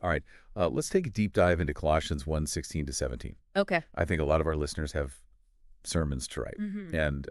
All right. Let's take a deep dive into Colossians 1:16 to 17. Okay. I think a lot of our listeners have sermons to write. And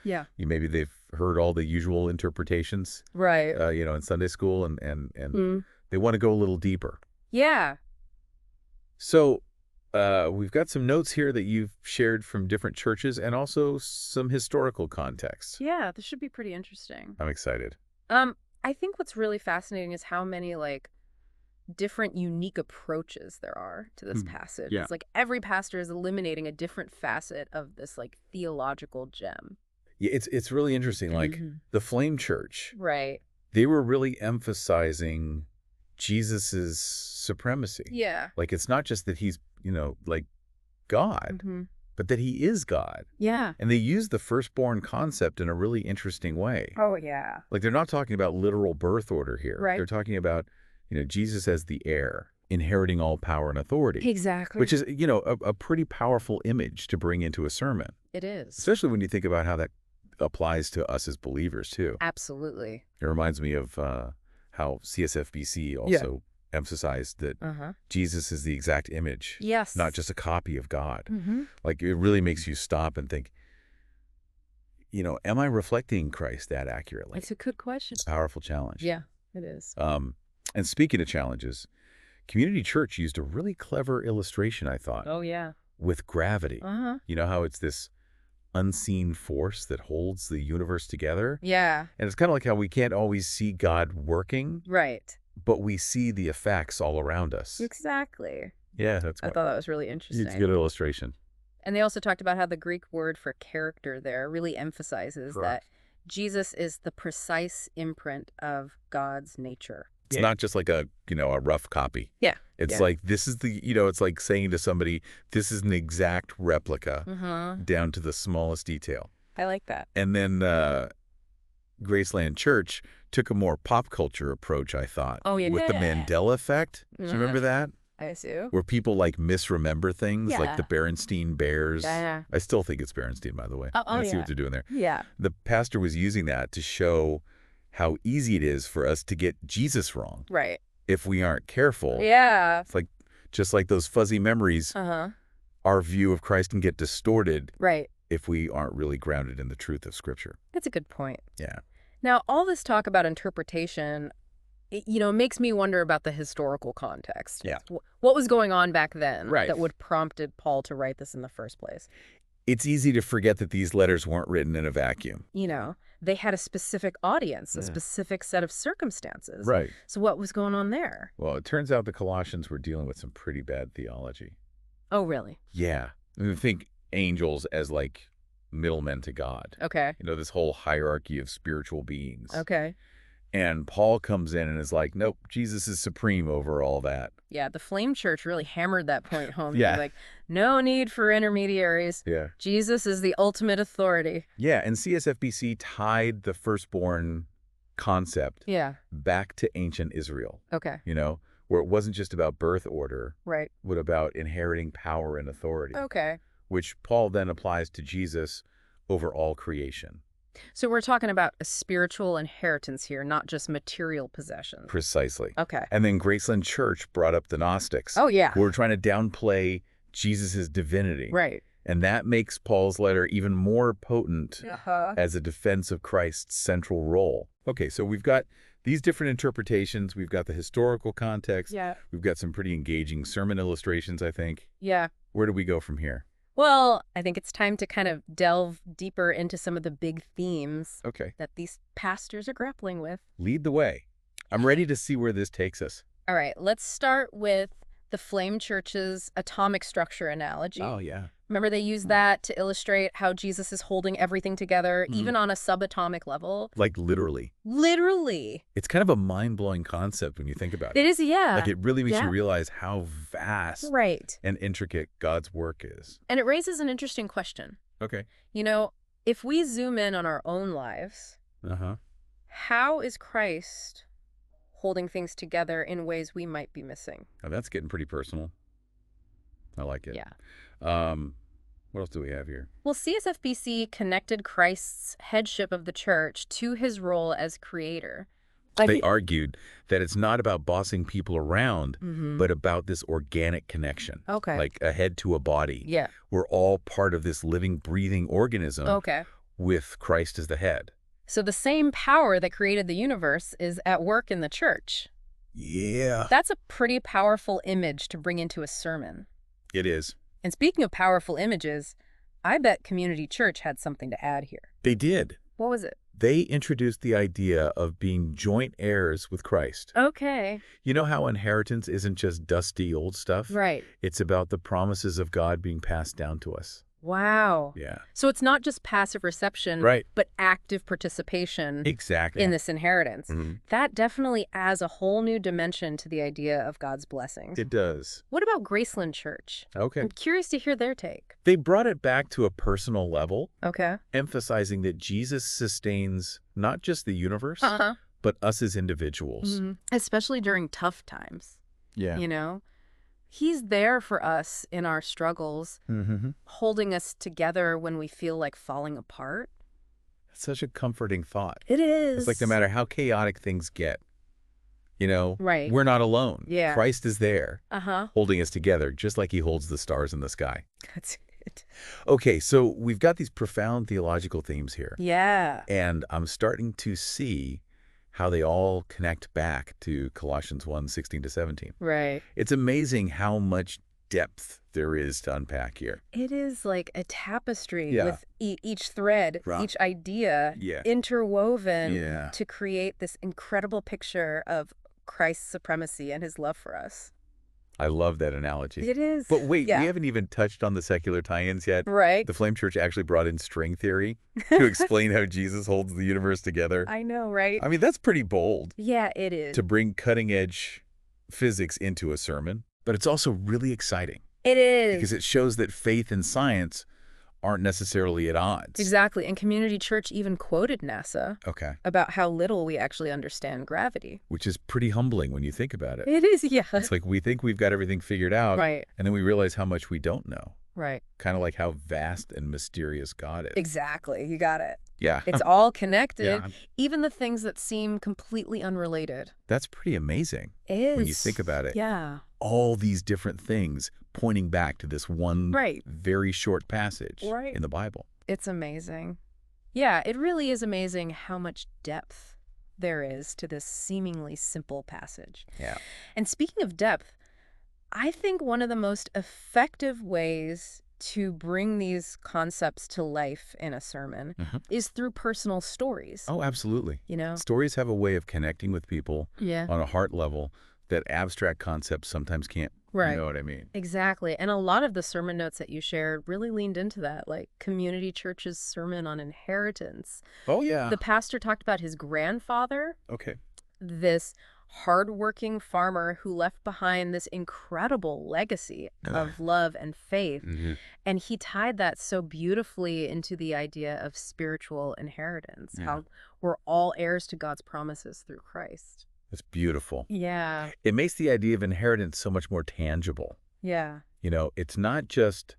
Yeah. maybe they've heard all the usual interpretations, Right. in Sunday school, and Mm. they want to go a little deeper. Yeah. So we've got some notes here that you've shared from different churches and also some historical context. Yeah, this should be pretty interesting. I'm excited. I think what's really fascinating is how many, different unique approaches there are to this passage. Yeah. It's like every pastor is eliminating a different facet of this, theological gem. Yeah, it's really interesting. Like the Flame Church, Right. they were really emphasizing Jesus's supremacy. Yeah. Like it's not just that he's, God, but that he is God. Yeah. And they use the firstborn concept in a really interesting way. Oh, yeah. Like they're not talking about literal birth order here. Right. They're talking about, Jesus as the heir, inheriting all power and authority. Exactly. Which is, a pretty powerful image to bring into a sermon. It is. Especially when you think about how that applies to us as believers, too. Absolutely. It reminds me of how CSFBC also emphasized that Jesus is the exact image. Yes. Not just a copy of God. Like, it really makes you stop and think, am I reflecting Christ that accurately? It's a good question. It's a powerful challenge. Yeah, it is. And speaking of challenges, Community Church used a really clever illustration, I thought. Oh, yeah. With gravity. You know how it's this unseen force that holds the universe together? Yeah. And it's kind of like how we can't always see God working. Right. But we see the effects all around us. Exactly. Yeah, that's I thought that was really interesting. It's a good illustration. And they also talked about how the Greek word for character there really emphasizes that Jesus is the precise imprint of God's nature. It's not just like a rough copy. Yeah. It's like, this is the, it's like saying to somebody, this is an exact replica down to the smallest detail. I like that. And then Graceland Church took a more pop culture approach, I thought. Oh, yeah. With the Mandela effect. Do you remember that? I do. Where people misremember things, like the Berenstein Bears. Yeah. I still think it's Berenstein, by the way. I see what they're doing there. Yeah. The pastor was using that to show how easy it is for us to get Jesus wrong. Right. If we aren't careful. Yeah. It's like, just like those fuzzy memories, our view of Christ can get distorted. Right. If we aren't really grounded in the truth of Scripture. That's a good point. Yeah. Now, all this talk about interpretation, it makes me wonder about the historical context. Yeah. What was going on back then that would prompted Paul to write this in the first place? It's easy to forget that these letters weren't written in a vacuum. They had a specific audience, a specific set of circumstances. Right. So what was going on there? Well, it turns out the Colossians were dealing with some pretty bad theology. Oh, really? Yeah. I mean, think angels as like middlemen to God. Okay. This whole hierarchy of spiritual beings. Okay. And Paul comes in and is like, nope, Jesus is supreme over all that. Yeah, the Flame Church really hammered that point home. Yeah. Like, no need for intermediaries. Yeah. Jesus is the ultimate authority. Yeah, and CSFBC tied the firstborn concept back to ancient Israel. Okay. Where it wasn't just about birth order. Right. But about inheriting power and authority. Okay. Which Paul then applies to Jesus over all creation. So we're talking about a spiritual inheritance here, not just material possessions. Precisely. Okay. And then Graceland Church brought up the Gnostics. Oh, yeah. Who were trying to downplay Jesus' divinity. Right. And that makes Paul's letter even more potent as a defense of Christ's central role. Okay, so we've got these different interpretations. We've got the historical context. Yeah. We've got some pretty engaging sermon illustrations, I think. Yeah. Where do we go from here? Well, I think it's time to kind of delve deeper into some of the big themes that these pastors are grappling with. Lead the way. I'm ready to see where this takes us. All right, let's start with the Flame Church's atomic structure analogy. Oh, yeah. Remember they used that to illustrate how Jesus is holding everything together, even on a subatomic level. Like literally. Literally. It's kind of a mind-blowing concept when you think about it. It is, yeah. Like it really makes you realize how vast and intricate God's work is. And it raises an interesting question. Okay. If we zoom in on our own lives, how is Christ holding things together in ways we might be missing? Oh, that's getting pretty personal. I like it. Yeah. What else do we have here? Well, CSFBC connected Christ's headship of the church to his role as creator, They argued that it's not about bossing people around, but about this organic connection. Okay. Like a head to a body. Yeah. We're all part of this living, breathing organism with Christ as the head. So the same power that created the universe is at work in the church. Yeah. That's a pretty powerful image to bring into a sermon. It is. And speaking of powerful images, I bet Community Church had something to add here. They did. What was it? They introduced the idea of being joint heirs with Christ. Okay. You know how inheritance isn't just dusty old stuff? Right. It's about the promises of God being passed down to us. Wow. Yeah. So it's not just passive reception, Right. but active participation Exactly. in this inheritance. Mm-hmm. That definitely adds a whole new dimension to the idea of God's blessings. It does. What about Graceland Church? Okay. I'm curious to hear their take. They brought it back to a personal level, Okay. emphasizing that Jesus sustains not just the universe, but us as individuals. Especially during tough times. Yeah. You know? He's there for us in our struggles, holding us together when we feel like falling apart. It's such a comforting thought. It is. It's like no matter how chaotic things get, you know, right. We're not alone. Yeah. Christ is there, holding us together, just like he holds the stars in the sky. That's it. Okay, so we've got these profound theological themes here. Yeah. And I'm starting to see how they all connect back to Colossians 1:16-17. Right. It's amazing how much depth there is to unpack here. It is like a tapestry with each thread, each idea interwoven to create this incredible picture of Christ's supremacy and his love for us. I love that analogy. It is. But wait, we haven't even touched on the secular tie-ins yet. Right. The Flame Church actually brought in string theory to explain how Jesus holds the universe together. I know, right? I mean, that's pretty bold. Yeah, it is. To bring cutting-edge physics into a sermon. But it's also really exciting. It is. Because it shows that faith and science aren't necessarily at odds. Exactly. And Community Church even quoted NASA about how little we actually understand gravity. Which is pretty humbling when you think about it. It is, yeah. It's like we think we've got everything figured out. Right. And then we realize how much we don't know. Right. Kind of like how vast and mysterious God is. Exactly. You got it. Yeah. It's all connected, even the things that seem completely unrelated. That's pretty amazing. It is. When you think about it. Yeah. All these different things pointing back to this one very short passage in the Bible. It's amazing. Yeah, it really is amazing how much depth there is to this seemingly simple passage. Yeah. And speaking of depth, I think one of the most effective ways to bring these concepts to life in a sermon is through personal stories. Oh, absolutely. You know? Stories have a way of connecting with people on a heart level that abstract concepts sometimes can't. Right. You know what I mean? Exactly. And a lot of the sermon notes that you shared really leaned into that, like Community Church's sermon on inheritance. Oh, yeah. The pastor talked about his grandfather. Okay. This hardworking farmer who left behind this incredible legacy of love and faith. And he tied that so beautifully into the idea of spiritual inheritance, how we're all heirs to God's promises through Christ. It's beautiful. Yeah. It makes the idea of inheritance so much more tangible. Yeah. You know, it's not just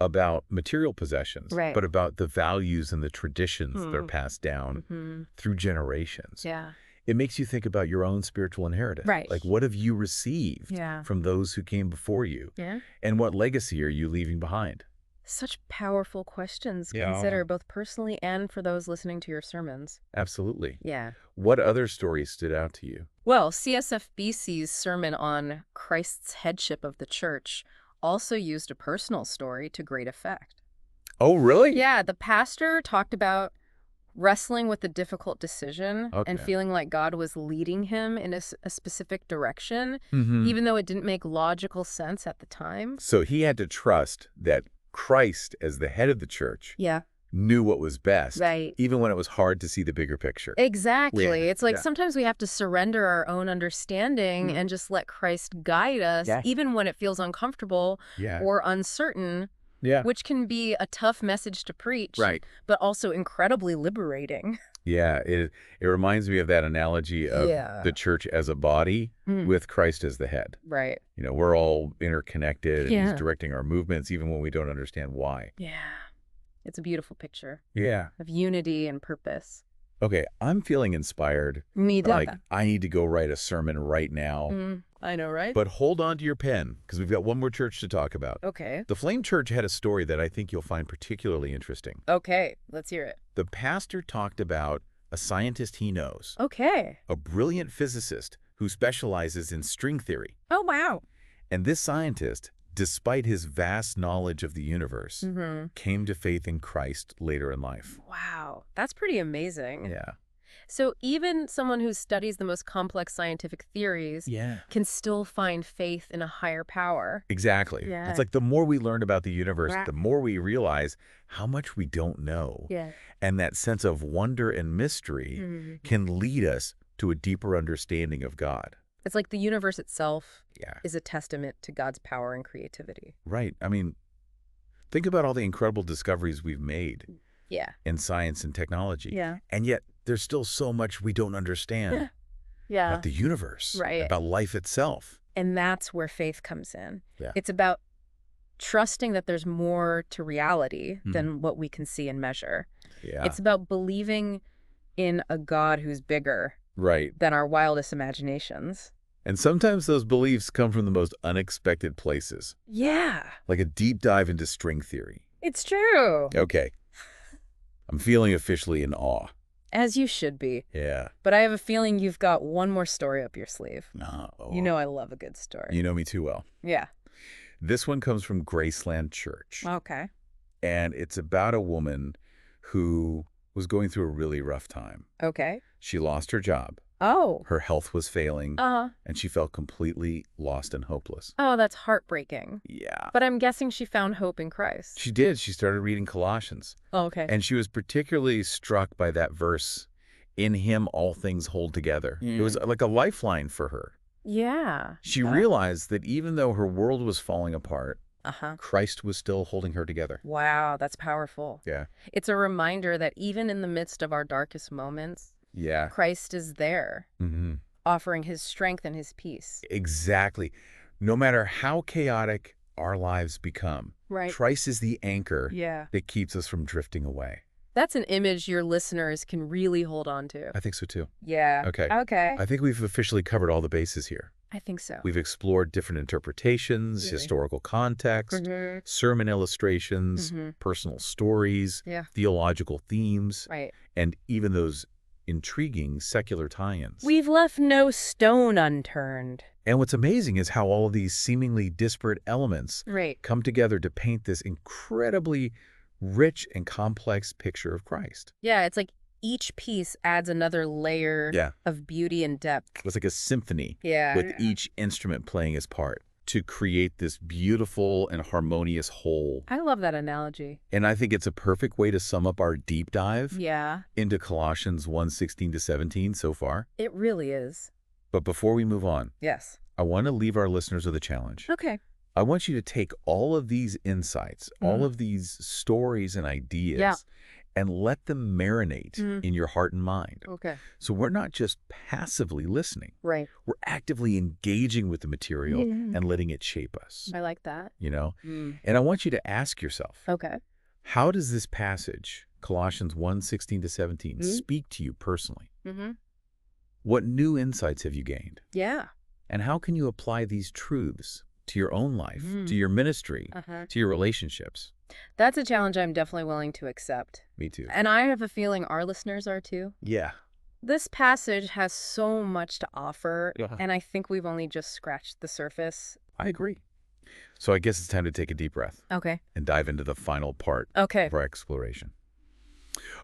about material possessions, but about the values and the traditions that are passed down through generations. Yeah. It makes you think about your own spiritual inheritance. Right. Like, what have you received from those who came before you? Yeah. And what legacy are you leaving behind? Such powerful questions to consider, both personally and for those listening to your sermons. Absolutely. Yeah. What other stories stood out to you? Well, CSFBC's sermon on Christ's headship of the church also used a personal story to great effect. Oh, really? Yeah, the pastor talked about wrestling with a difficult decision and feeling like God was leading him in a specific direction, even though it didn't make logical sense at the time. So he had to trust that Christ, as the head of the church, knew what was best, even when it was hard to see the bigger picture. Exactly. Yeah. It's like sometimes we have to surrender our own understanding and just let Christ guide us, even when it feels uncomfortable or uncertain, which can be a tough message to preach, but also incredibly liberating. Yeah, it reminds me of that analogy of the church as a body with Christ as the head. Right. You know, we're all interconnected and he's directing our movements even when we don't understand why. Yeah. It's a beautiful picture. Yeah. Of unity and purpose. Okay, I'm feeling inspired. Me too. Like, I need to go write a sermon right now. I know, right? But hold on to your pen, because we've got one more church to talk about. Okay. The Flame Church had a story that I think you'll find particularly interesting. Okay, let's hear it. The pastor talked about a scientist he knows. Okay. A brilliant physicist who specializes in string theory. Oh, wow. And this scientist, despite his vast knowledge of the universe, came to faith in Christ later in life. Wow, that's pretty amazing. Yeah. So even someone who studies the most complex scientific theories can still find faith in a higher power. Exactly. Yeah. It's like the more we learn about the universe, the more we realize how much we don't know. Yeah. And that sense of wonder and mystery can lead us to a deeper understanding of God. It's like the universe itself is a testament to God's power and creativity. Right. I mean, think about all the incredible discoveries we've made in science and technology. Yeah. And yet there's still so much we don't understand about the universe, about life itself. And that's where faith comes in. Yeah. It's about trusting that there's more to reality than what we can see and measure. Yeah. It's about believing in a God who's bigger than our wildest imaginations. And sometimes those beliefs come from the most unexpected places. Yeah. Like a deep dive into string theory. It's true. Okay. I'm feeling officially in awe. As you should be. Yeah. But I have a feeling you've got one more story up your sleeve. No. You know I love a good story. You know me too well. Yeah. This one comes from Graceland Church. Okay. And it's about a woman who was going through a really rough time. Okay. She lost her job. Oh. Her health was failing. And she felt completely lost and hopeless. Oh, that's heartbreaking. Yeah. But I'm guessing she found hope in Christ. She did. She started reading Colossians. Oh, okay. And she was particularly struck by that verse, "In him all things hold together." It was like a lifeline for her. Yeah. She realized that even though her world was falling apart, Christ was still holding her together. Wow, that's powerful. Yeah. It's a reminder that even in the midst of our darkest moments, Christ is there, offering his strength and his peace. Exactly. No matter how chaotic our lives become, Christ is the anchor that keeps us from drifting away. That's an image your listeners can really hold on to. I think so too. Yeah. Okay. I think we've officially covered all the bases here. I think so. We've explored different interpretations, historical context, sermon illustrations, personal stories, theological themes, and even those intriguing secular tie-ins. We've left no stone unturned. And what's amazing is how all of these seemingly disparate elements come together to paint this incredibly rich and complex picture of Christ. Yeah, it's like each piece adds another layer of beauty and depth. It's like a symphony with each instrument playing its part to create this beautiful and harmonious whole. I love that analogy. And I think it's a perfect way to sum up our deep dive Yeah. into Colossians 1:16-17 so far. It really is. But before we move on, Yes. I want to leave our listeners with a challenge. Okay. I want you to take all of these insights, all of these stories and ideas, and let them marinate in your heart and mind. Okay. So we're not just passively listening. Right. We're actively engaging with the material and letting it shape us. I like that. You know? And I want you to ask yourself, Okay. how does this passage, Colossians 1:16-17, speak to you personally? What new insights have you gained? Yeah. And how can you apply these truths to your own life, to your ministry, to your relationships? That's a challenge I'm definitely willing to accept. Me too. And I have a feeling our listeners are too. Yeah. This passage has so much to offer, and I think we've only just scratched the surface. I agree. So I guess it's time to take a deep breath. Okay. And dive into the final part of our exploration.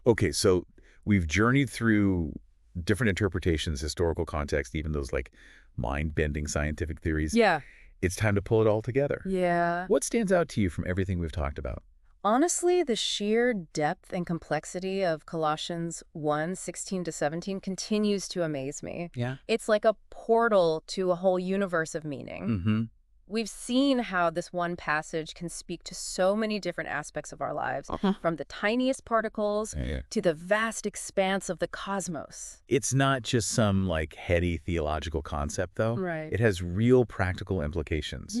Okay, so we've journeyed through different interpretations, historical context, even those like mind-bending scientific theories. Yeah. It's time to pull it all together. Yeah. What stands out to you from everything we've talked about? Honestly, the sheer depth and complexity of Colossians 1:16-17 continues to amaze me. Yeah. It's like a portal to a whole universe of meaning. We've seen how this one passage can speak to so many different aspects of our lives, from the tiniest particles to the vast expanse of the cosmos. It's not just some like heady theological concept, though. Right. It has real practical implications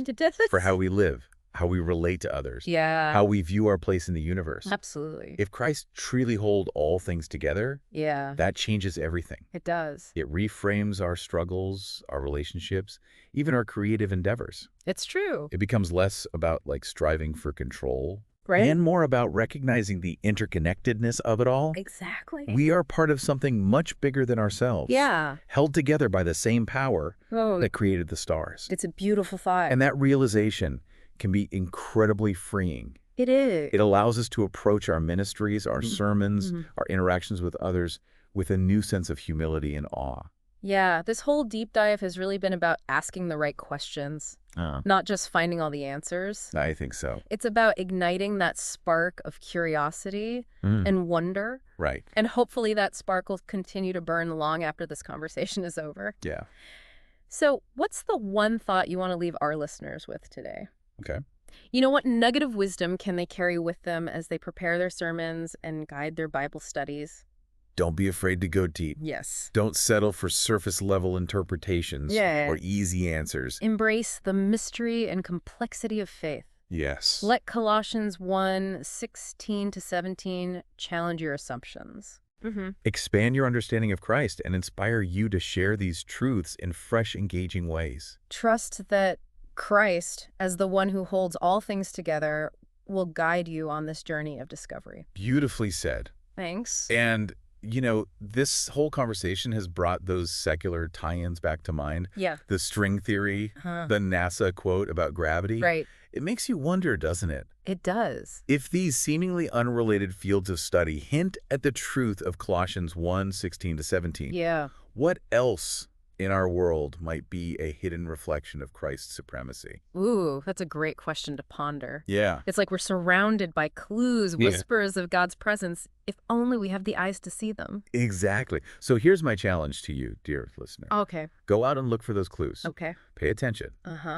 for how we live, how we relate to others, Yeah. how we view our place in the universe. Absolutely. If Christ truly hold all things together, Yeah. that changes everything. It does. It reframes our struggles, our relationships, even our creative endeavors. It's true. It becomes less about striving for control, Right? and more about recognizing the interconnectedness of it all. Exactly. We are part of something much bigger than ourselves. Yeah. Held together by the same power Oh, that created the stars. it's a beautiful thought. And that realization can be incredibly freeing. It is. It allows us to approach our ministries, our sermons, our interactions with others with a new sense of humility and awe. Yeah, this whole deep dive has really been about asking the right questions, not just finding all the answers. I think so. It's about igniting that spark of curiosity and wonder. Right. And hopefully that spark will continue to burn long after this conversation is over. Yeah. So what's the one thought you want to leave our listeners with today? Okay. You know, what nugget of wisdom can they carry with them as they prepare their sermons and guide their Bible studies? Don't be afraid to go deep. Yes. Don't settle for surface-level interpretations or easy answers. Embrace the mystery and complexity of faith. Yes. Let Colossians 1:16-17 challenge your assumptions. Expand your understanding of Christ and inspire you to share these truths in fresh, engaging ways. Trust that Christ, as the one who holds all things together, will guide you on this journey of discovery. Beautifully said. Thanks. And this whole conversation has brought those secular tie-ins back to mind. Yeah. The string theory, the NASA quote about gravity. Right. It makes you wonder, doesn't it? It does. If these seemingly unrelated fields of study hint at the truth of Colossians 1:16-17, Yeah. what else in our world might be a hidden reflection of Christ's supremacy? Ooh, that's a great question to ponder. Yeah. It's like we're surrounded by clues, whispers of God's presence, if only we have the eyes to see them. Exactly. So here's my challenge to you, dear listener. Okay. Go out and look for those clues. Okay. Pay attention.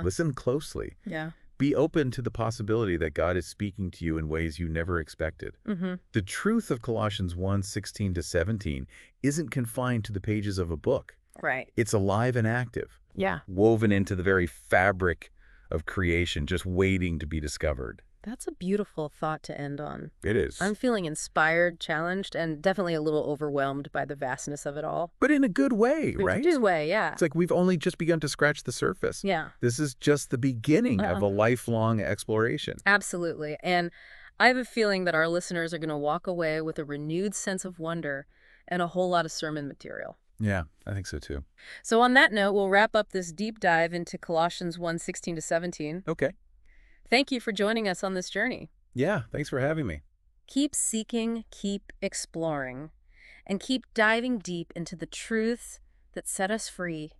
Listen closely. Yeah. Be open to the possibility that God is speaking to you in ways you never expected. The truth of Colossians 1:16-17 isn't confined to the pages of a book. Right. It's alive and active. Yeah. Woven into the very fabric of creation, just waiting to be discovered. That's a beautiful thought to end on. It is. I'm feeling inspired, challenged, and definitely a little overwhelmed by the vastness of it all. But in a good way, right? In a good way, yeah. It's like we've only just begun to scratch the surface. Yeah. This is just the beginning of a lifelong exploration. Absolutely. And I have a feeling that our listeners are going to walk away with a renewed sense of wonder and a whole lot of sermon material. Yeah, I think so too. So on that note, we'll wrap up this deep dive into Colossians 1:16-17. Okay. Thank you for joining us on this journey. Yeah, thanks for having me. Keep seeking, keep exploring, and keep diving deep into the truths that set us free